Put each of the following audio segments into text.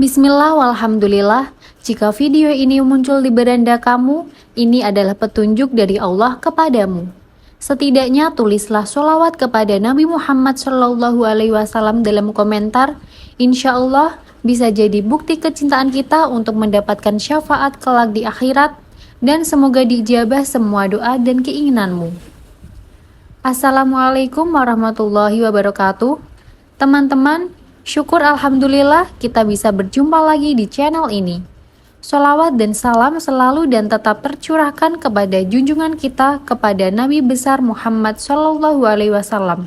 Bismillah walhamdulillah, jika video ini muncul di beranda kamu, ini adalah petunjuk dari Allah kepadamu. Setidaknya tulislah sholawat kepada Nabi Muhammad SAW dalam komentar. Insya Allah bisa jadi bukti kecintaan kita untuk mendapatkan syafaat kelak di akhirat, dan semoga diijabah semua doa dan keinginanmu. Assalamualaikum warahmatullahi wabarakatuh. Teman-teman, syukur alhamdulillah kita bisa berjumpa lagi di channel ini. Sholawat dan salam selalu dan tetap tercurahkan kepada junjungan kita, kepada Nabi besar Muhammad SAW.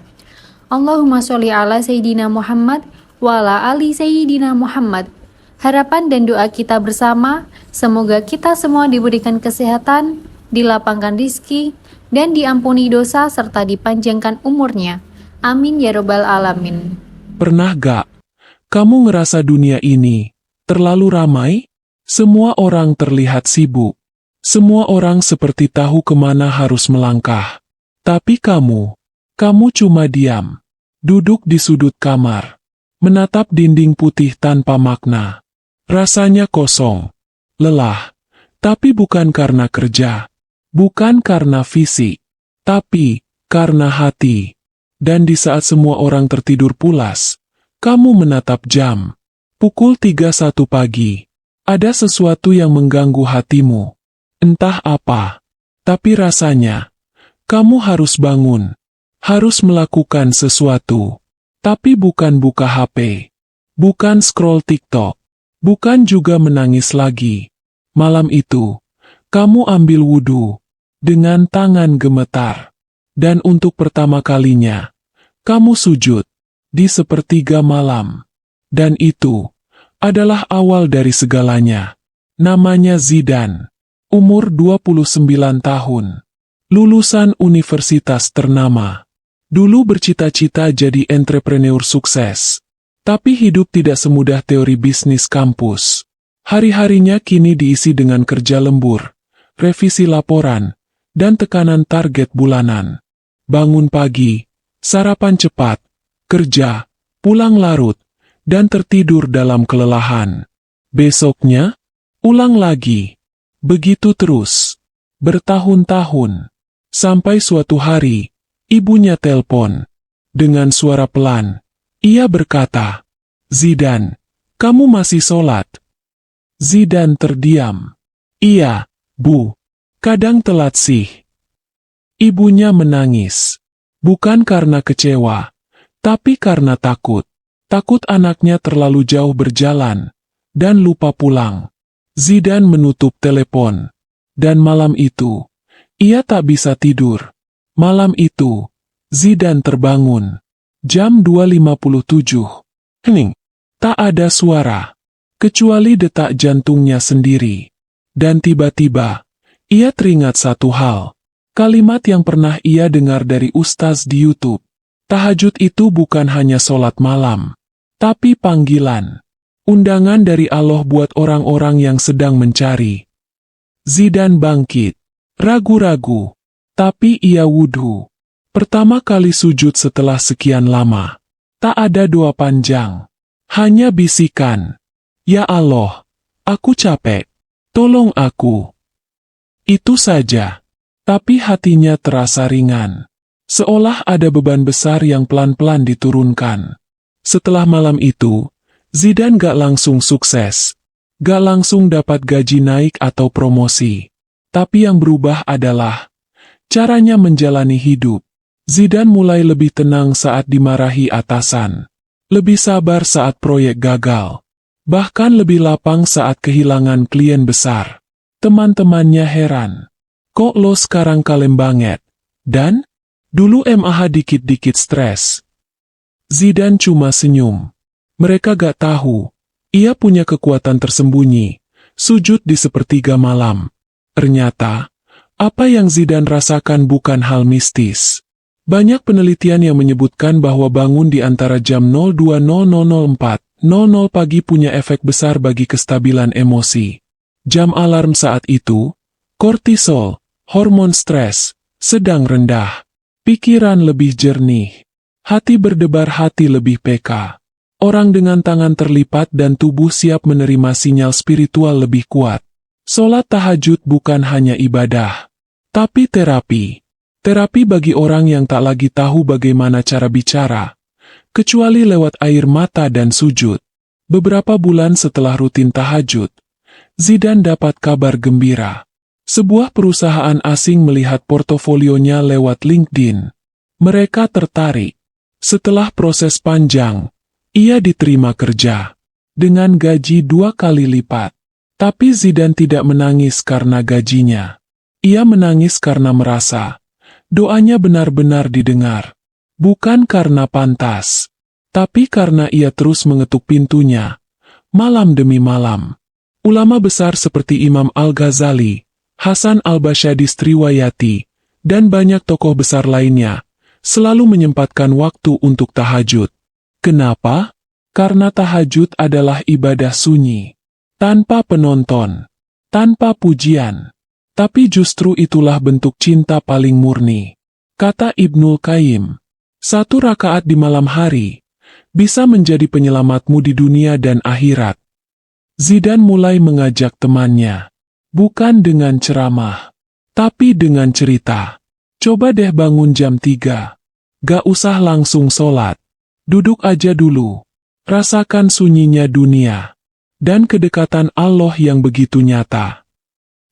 Allahumma sholli ala Sayyidina Muhammad wa ala ali Sayyidina Muhammad. Harapan dan doa kita bersama, semoga kita semua diberikan kesehatan, dilapangkan rizki, dan diampuni dosa serta dipanjangkan umurnya. Amin ya robbal alamin. Pernah gak kamu ngerasa dunia ini terlalu ramai? Semua orang terlihat sibuk. Semua orang seperti tahu kemana harus melangkah. Tapi kamu cuma diam. Duduk di sudut kamar. Menatap dinding putih tanpa makna. Rasanya kosong. Lelah. Tapi bukan karena kerja. Bukan karena fisik. Tapi karena hati. Dan di saat semua orang tertidur pulas, kamu menatap jam. Pukul 3.1 pagi. Ada sesuatu yang mengganggu hatimu. Entah apa. Tapi rasanya, kamu harus bangun. Harus melakukan sesuatu. Tapi bukan buka HP. Bukan scroll TikTok. Bukan juga menangis lagi. Malam itu, kamu ambil wudhu. Dengan tangan gemetar. Dan untuk pertama kalinya, kamu sujud. Di sepertiga malam. Dan itu adalah awal dari segalanya. Namanya Zidan. Umur 29 tahun. Lulusan universitas ternama. Dulu bercita-cita jadi entrepreneur sukses. Tapi hidup tidak semudah teori bisnis kampus. Hari-harinya kini diisi dengan kerja lembur, revisi laporan, dan tekanan target bulanan. Bangun pagi, sarapan cepat, kerja, pulang larut, dan tertidur dalam kelelahan. Besoknya, ulang lagi. Begitu terus. Bertahun-tahun. Sampai suatu hari, ibunya telpon. Dengan suara pelan, ia berkata, "Zidan, kamu masih sholat?" Zidan terdiam. "Iya, Bu. Kadang telat sih." Ibunya menangis. Bukan karena kecewa, tapi karena takut. Takut anaknya terlalu jauh berjalan, dan lupa pulang. Zidan menutup telepon. Dan malam itu, ia tak bisa tidur. Malam itu, Zidan terbangun. Jam 2.57. Hening. Tak ada suara. Kecuali detak jantungnya sendiri. Dan tiba-tiba, ia teringat satu hal. Kalimat yang pernah ia dengar dari ustaz di YouTube. Tahajud itu bukan hanya sholat malam, tapi panggilan. Undangan dari Allah buat orang-orang yang sedang mencari. Zidan bangkit. Ragu-ragu. Tapi ia wudhu. Pertama kali sujud setelah sekian lama. Tak ada doa panjang. Hanya bisikan. "Ya Allah, aku capek. Tolong aku." Itu saja. Tapi hatinya terasa ringan. Seolah ada beban besar yang pelan-pelan diturunkan. Setelah malam itu, Zidan gak langsung sukses. Gak langsung dapat gaji naik atau promosi. Tapi yang berubah adalah caranya menjalani hidup. Zidan mulai lebih tenang saat dimarahi atasan. Lebih sabar saat proyek gagal. Bahkan lebih lapang saat kehilangan klien besar. Teman-temannya heran. "Kok lo sekarang kalem banget? Dan? Dulu mah dikit-dikit stres." Zidan cuma senyum. Mereka gak tahu. Ia punya kekuatan tersembunyi. Sujud di sepertiga malam. Ternyata, apa yang Zidan rasakan bukan hal mistis. Banyak penelitian yang menyebutkan bahwa bangun di antara jam 02.00-04.00 pagi punya efek besar bagi kestabilan emosi. Jam alarm saat itu, kortisol, hormon stres, sedang rendah. Pikiran lebih jernih. Hati berdebar, hati lebih peka. Orang dengan tangan terlipat dan tubuh siap menerima sinyal spiritual lebih kuat. Sholat tahajud bukan hanya ibadah, tapi terapi. Terapi bagi orang yang tak lagi tahu bagaimana cara bicara, kecuali lewat air mata dan sujud. Beberapa bulan setelah rutin tahajud, Zidane dapat kabar gembira. Sebuah perusahaan asing melihat portofolionya lewat LinkedIn. Mereka tertarik. Setelah proses panjang, ia diterima kerja dengan gaji 2 kali lipat. Tapi Zidane tidak menangis karena gajinya. Ia menangis karena merasa doanya benar-benar didengar. Bukan karena pantas, tapi karena ia terus mengetuk pintunya, malam demi malam. Ulama besar seperti Imam Al-Ghazali, Hasan Al-Basyadis Triwayati, dan banyak tokoh besar lainnya, selalu menyempatkan waktu untuk tahajud. Kenapa? Karena tahajud adalah ibadah sunyi, tanpa penonton, tanpa pujian. Tapi justru itulah bentuk cinta paling murni. Kata Ibnul Qayyim, 1 rakaat di malam hari bisa menjadi penyelamatmu di dunia dan akhirat. Zidane mulai mengajak temannya, bukan dengan ceramah, tapi dengan cerita. Coba deh bangun jam 3. Gak usah langsung sholat. Duduk aja dulu. Rasakan sunyinya dunia. Dan kedekatan Allah yang begitu nyata.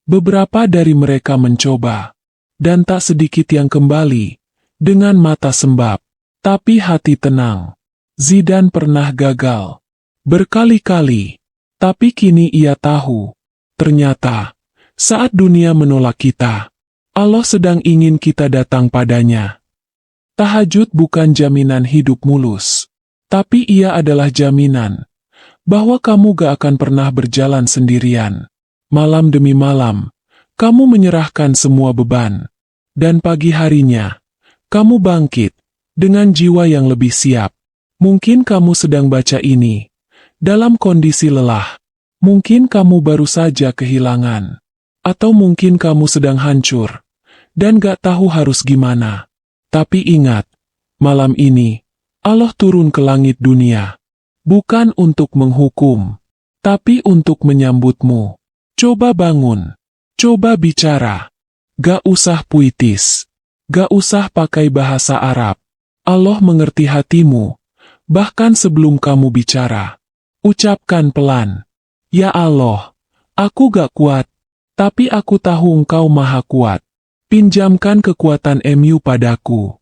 Beberapa dari mereka mencoba. Dan tak sedikit yang kembali. Dengan mata sembab. Tapi hati tenang. Zidane pernah gagal. Berkali-kali. Tapi kini ia tahu. Ternyata, saat dunia menolak kita, Allah sedang ingin kita datang padanya. Tahajud bukan jaminan hidup mulus, tapi ia adalah jaminan bahwa kamu gak akan pernah berjalan sendirian. Malam demi malam, kamu menyerahkan semua beban, dan pagi harinya, kamu bangkit dengan jiwa yang lebih siap. Mungkin kamu sedang baca ini dalam kondisi lelah, mungkin kamu baru saja kehilangan, atau mungkin kamu sedang hancur dan gak tahu harus gimana. Tapi ingat, malam ini, Allah turun ke langit dunia, bukan untuk menghukum, tapi untuk menyambutmu. Coba bangun, coba bicara, gak usah puitis, gak usah pakai bahasa Arab. Allah mengerti hatimu, bahkan sebelum kamu bicara. Ucapkan pelan, ya Allah, aku gak kuat, tapi aku tahu Engkau maha kuat. Pinjamkan kekuatan MU padaku.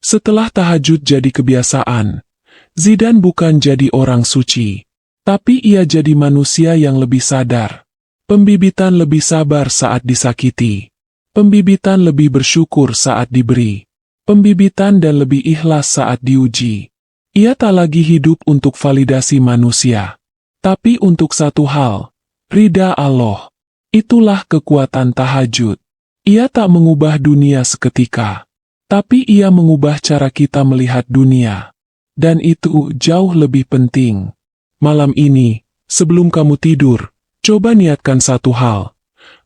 Setelah tahajud jadi kebiasaan, Zidane bukan jadi orang suci, tapi ia jadi manusia yang lebih sadar. Pembibitan lebih sabar saat disakiti. Pembibitan lebih bersyukur saat diberi. Pembibitan dan lebih ikhlas saat diuji. Ia tak lagi hidup untuk validasi manusia, tapi untuk satu hal, ridha Allah. Itulah kekuatan tahajud. Ia tak mengubah dunia seketika, tapi ia mengubah cara kita melihat dunia. Dan itu jauh lebih penting. Malam ini, sebelum kamu tidur, coba niatkan satu hal.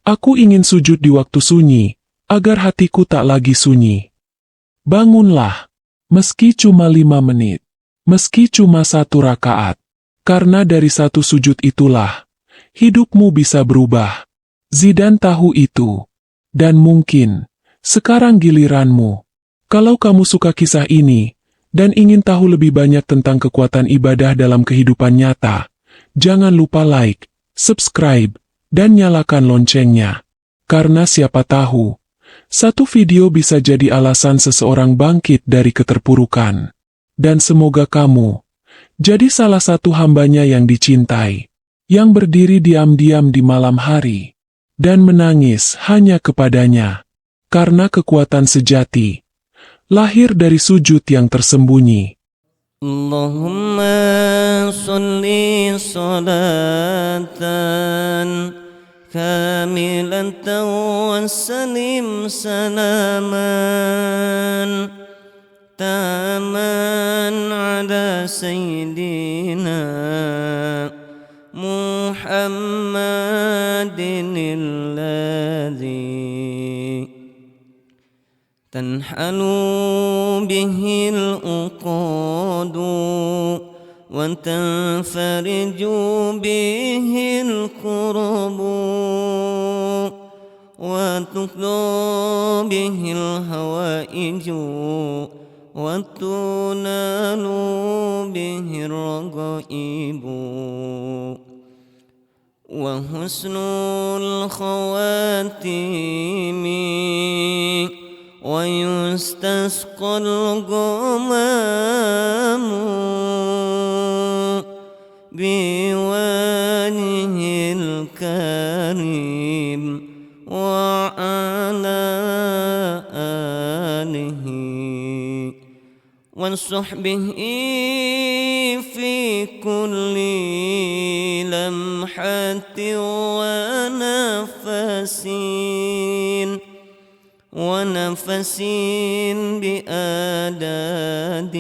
Aku ingin sujud di waktu sunyi, agar hatiku tak lagi sunyi. Bangunlah, meski cuma 5 menit, meski cuma 1 rakaat. Karena dari 1 sujud itulah, hidupmu bisa berubah. Zidane tahu itu. Dan mungkin, sekarang giliranmu. Kalau kamu suka kisah ini, dan ingin tahu lebih banyak tentang kekuatan ibadah dalam kehidupan nyata, jangan lupa like, subscribe, dan nyalakan loncengnya. Karena siapa tahu, satu video bisa jadi alasan seseorang bangkit dari keterpurukan. Dan semoga kamu jadi salah satu hambanya yang dicintai, yang berdiri diam-diam di malam hari dan menangis hanya kepadanya, karena kekuatan sejati lahir dari sujud yang tersembunyi. Allahumma salli salatan kamilatan wa salim salaman taman ala sayyidina Muhammadin alladhi tanhalu bihil uqadu وتنفرج به الكرب وتقضى به الهوائج وتنال به الرغائب وحسن الخواتيم ويستسقى الغمام بوجه الكريم وعلى آله وصحبه في كل لمحة ونفس بآداد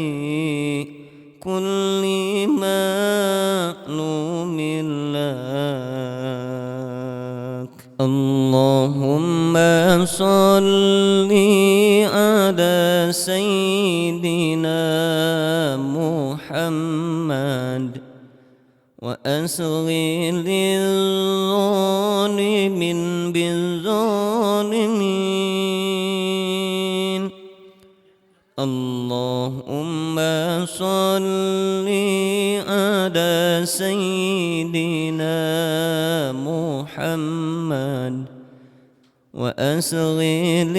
كل معلوم لك. اللهم صل على سيدنا محمد وأصغر الظالمين بالظالمين. اللهم صل على سيدنا محمد وأصغر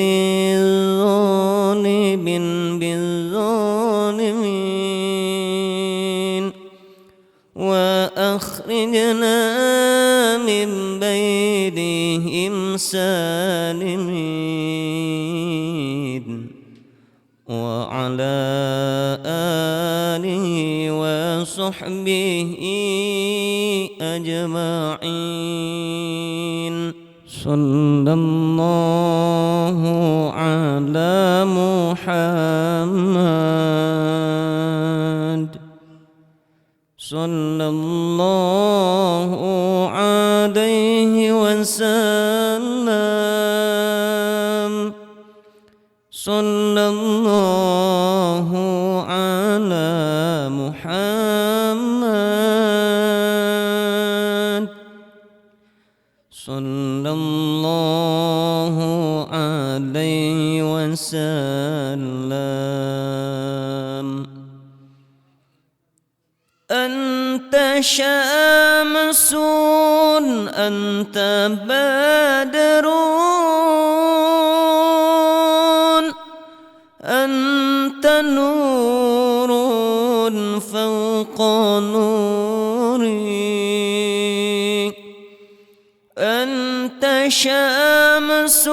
الظالمين بالظالمين وأخرجنا من بينهم سالمين. وعلى آله وصحبه أجمعين. صلى الله على محمد صلى الله عليه وسلم. صلى الله على محمد صلى الله عليه وسلم. أنت شمس أنت بدر أنت نور فوق نوري. أنت شمس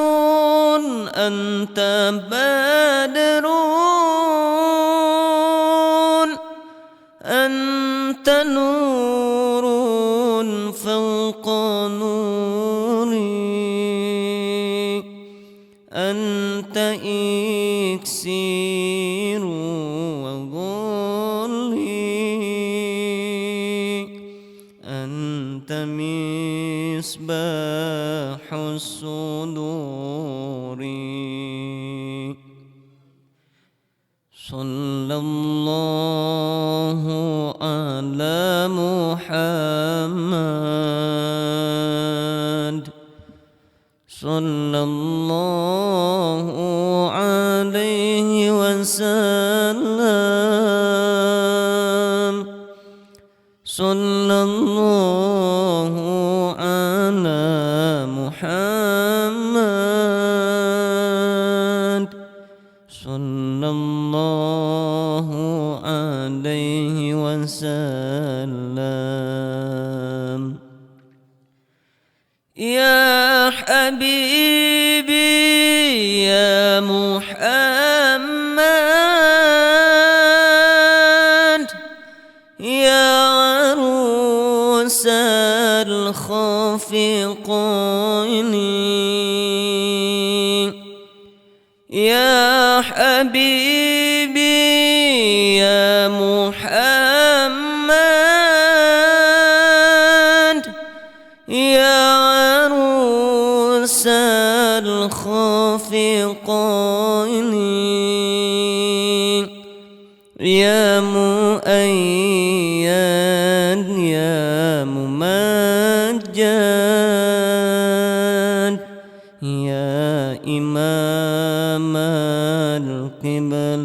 أنت بدر أنت نور فوق نوري. أنت إكسير وظلي. أنت مصباح الصدور. صلى الله على محمد صلى الله عليه وسلم. صلى الله على محمد صلى الله عليه وسلم. يا حبيبي يا محمد يا عروس الخافقين. يا حبيبي يا محمد يا عروس الخافقين. يا مؤيد سجاد يا إمام القبلتين